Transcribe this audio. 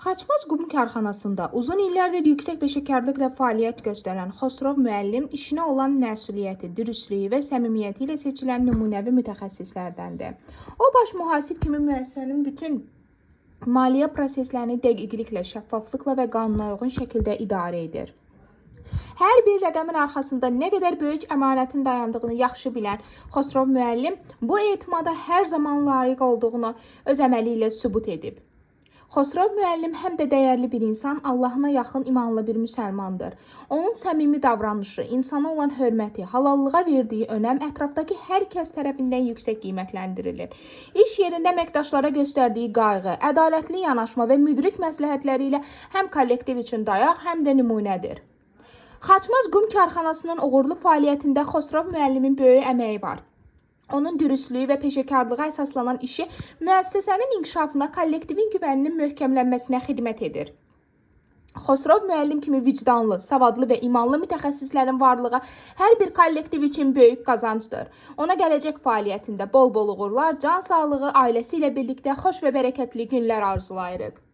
Xaçmaz Qum Karxanasında uzun illərdir yüksək peşəkarlıqla fəaliyyət göstərən Xosrov müəllim işinə olan məsuliyyəti, dürüstlüyü və səmimiyyəti ilə seçilən nümunəvi mütəxəssislərdəndir. O, baş mühasib kimi müəssisənin bütün maliyyə proseslərini dəqiqliklə, şəffaflıqla və qanuna uyğun şəkildə idarə edir. Hər bir rəqəmin arxasında nə qədər böyük əmanətin dayandığını yaxşı bilən Xosrov müəllim bu etimada hər zaman layiq olduğunu öz əməli ilə sübut edib. Xosrov müəllim həm də dəyərli bir insan, Allahına yaxın imanlı bir müsəlmandır. Onun səmimi davranışı, insana olan hörməti, halallığa verdiyi önəm ətrafdakı hər kəs tərəfindən yüksək qiymətləndirilir. İş yerində əməkdaşlara göstərdiyi qayğı, ədalətli yanaşma və müdrik məsləhətləri ilə həm kollektiv üçün dayaq, həm də nümunədir. Xaçmaz Qum Karxanasının uğurlu fəaliyyətində Xosrov müəllimin böyük əməyi var. Onun dürüstlüyü və peşəkarlığa əsaslanan işi müəssisənin inkişafına, kollektivin güvəninin möhkəmlənməsinə xidmət edir. Xosrov müəllim kimi vicdanlı, savadlı və imanlı mütəxəssislərin varlığı hər bir kollektiv üçün böyük qazancdır. Ona gələcək fəaliyyətində bol-bol uğurlar, can sağlığı, ailəsi ilə birlikdə xoş və bərəkətli günlər arzulayırıq.